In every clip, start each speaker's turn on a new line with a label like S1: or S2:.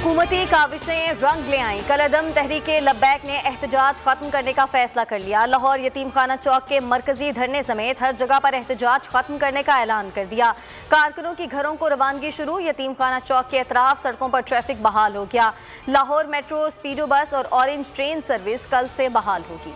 S1: हुकूमती काविशें रंग ले आईं। कलअदम तहरीके लब्बैक ने एहतजाज खत्म करने का फैसला कर लिया। लाहौर यतीम खाना चौक के मरकजी धरने समेत हर जगह पर एहतजाज खत्म करने का ऐलान कर दिया। कारकुनों की घरों को रवानगी शुरू। यतीम खाना चौक के अतराफ सड़कों पर ट्रैफिक बहाल हो गया। लाहौर मेट्रो, स्पीडो बस और ऑरेंज ट्रेन सर्विस कल से बहाल होगी।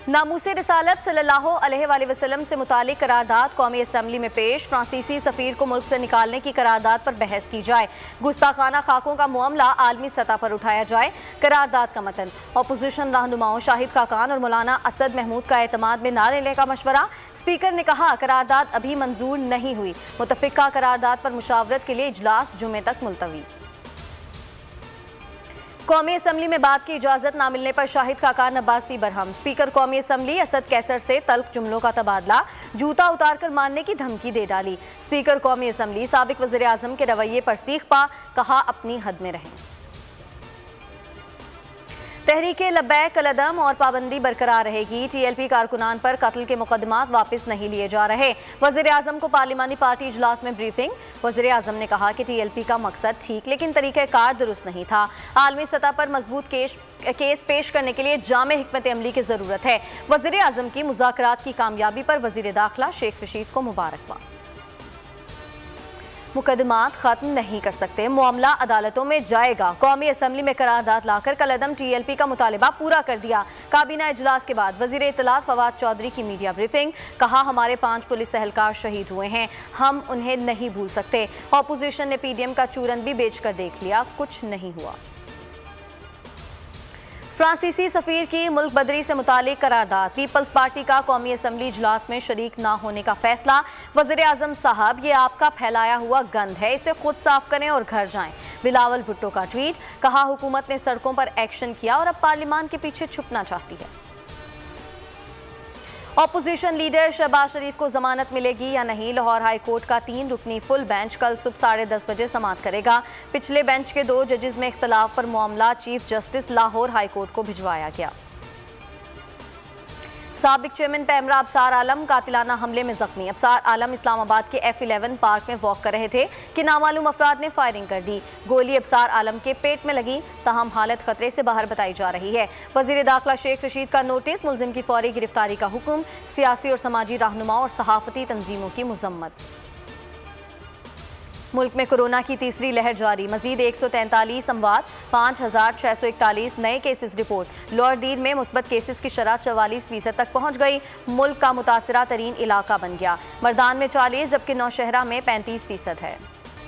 S1: नामूसे रिसालत सल्लल्लाहु अलैहि वसल्लम से मुतालिक करारदाद कौमी असम्बली में पेश। फ्रांसीसी सफीर को मुल्क से निकालने की करारदाद पर बहस की जाए। गुस्ताखाना खाकों का मामला आलमी सतह पर उठाया जाए। करारदाद का मतन। अपोजिशन रहनुमाओं शाहिद खाकान और मौलाना असद महमूद का एतमाद में ना लेने का मशवरा। स्पीकर ने कहा करारदाद अभी मंजूर नहीं हुई। मुतफिका करारदाद पर मुशावरत के लिए इजलास जुमे तक मुलतवी। कौमी असम्बली में बात की इजाजत न मिलने पर शाहिद खाकान अब्बासी बरहम। स्पीकर कौमी असम्बली असद कैसर से तल्ख जुमलों का तबादला। जूता उतारकर मारने की धमकी दे डाली। स्पीकर कौमी असम्बली साबिक वज़ीर आज़म के रवैये पर सीख पा, कहा अपनी हद में रहें। तहरीके लब्बैक कलअदम और पाबंदी बरकरार रहेगी। टीएलपी कारकुनान पर कत्ल के मुकदमात वापस नहीं लिए जा रहे। वज़ीर आज़म को पार्लिमानी पार्टी इजलास में ब्रीफिंग। वज़ीर आज़म ने कहा कि टीएलपी का मकसद ठीक लेकिन तरीक़ाकार दुरुस्त नहीं था। आलमी सतह पर मजबूत केस पेश करने के लिए जामे हिकमत अमली की ज़रूरत है। वज़ीर आज़म की मुज़ाकरात की कामयाबी पर वज़ीर दाखिला शेख रशीद को मुबारकबाद। मुकदमात खत्म नहीं कर सकते, मामला अदालतों में जाएगा। कौमी असम्बली में करारदाद लाकर कलअदम टीएलपी का मुतालिबा पूरा कर दिया। काबीना इजलास के बाद वजीर इत्तलात फवाद चौधरी की मीडिया ब्रीफिंग। कहा हमारे 5 पुलिस एहलकार शहीद हुए हैं, हम उन्हें नहीं भूल सकते। अपोजिशन ने पीडीएम का चूरन भी बेचकर देख लिया, कुछ नहीं हुआ। फ्रांसीसी सफीर की मुल्क बदरी से मुतालिक करारदाद। पीपल्स पार्टी का कौमी असम्बली इजलास में शरीक ना होने का फैसला। वज़ीर आज़म साहब, ये आपका फैलाया हुआ गंद है, इसे खुद साफ करें और घर जाएं। बिलावल भुट्टो का ट्वीट। कहा हुकूमत ने सड़कों पर एक्शन किया और अब पार्लिमान के पीछे छुपना चाहती है। ऑपोजिशन लीडर शहबाज शरीफ को जमानत मिलेगी या नहीं। लाहौर हाई कोर्ट का 3 रुकनी फुल बेंच कल सुबह 10:30 बजे समाअत करेगा। पिछले बेंच के 2 जजेस में इख्तलाफ पर मामला chief justice Lahore high court को भिजवाया गया। साबिक चेयरमैन पैमरा अबसार आलम कातिलाना हमले में जख्मी। अबसार आलम इस्लामाबाद के F11 पार्क में वॉक कर रहे थे कि नामालूम अफराद ने फायरिंग कर दी। गोली अबसार आलम के पेट में लगी, तहम हालत खतरे से बाहर बताई जा रही है। वजीर दाखिला शेख रशीद का नोटिस। मुलजिम की फौरी गिरफ्तारी का हुक्म। सियासी और समाजी रहनुमाओं और सहाफती तंजीमों की मुजम्मत। मुल्क में कोरोना की तीसरी लहर जारी। मजीद 143 अमवात, 5641 नए केसेस रिपोर्ट। लोअर दीर में मुस्बत केसेस की शरह 44% तक पहुंच गई। मुल्क का मुतासरा तरीन इलाका बन गया। मर्दान में 40 जबकि नौशहरा में 35% है।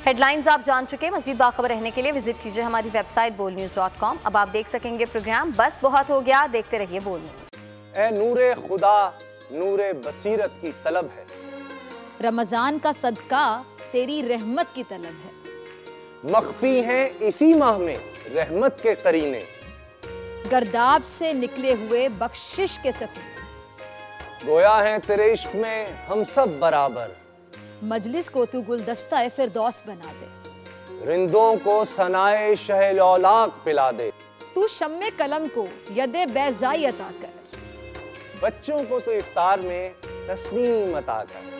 S1: हेडलाइंस आप जान चुके। मजीद बाखबर रहने के लिए विजिट कीजिए हमारी वेबसाइट bolnews.com। अब आप देख सकेंगे प्रोग्राम बस बहुत हो गया। देखते रहिए बोल न्यूज़।
S2: ए नूरे खुदा नूरे बसीरत की तलब है,
S3: रमजान का सदका तेरी रहमत की तलब है।
S2: मख्फी हैं इसी माह में रहमत के करीने,
S3: गर्दाब से निकले हुए बख्शिश के सफीर।
S2: गोया हैं तेरे इश्क में हम सब बराबर,
S3: मजलिस को तू गुलदस्ता फिरदौस बना दे।
S2: रिंदों को सनाए शहलौलाक पिला दे,
S3: तू शम्मे कलम को यदे बैज़ाई अता कर।
S2: बच्चों को तो इफ्तार में तस्नीम अता कर।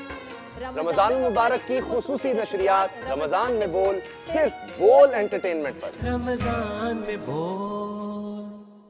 S2: रमजान मुबारक की खुसूसी नशरियात रमजान में बोल, सिर्फ बोल एंटरटेनमेंट पर।
S4: रमजान में बोल।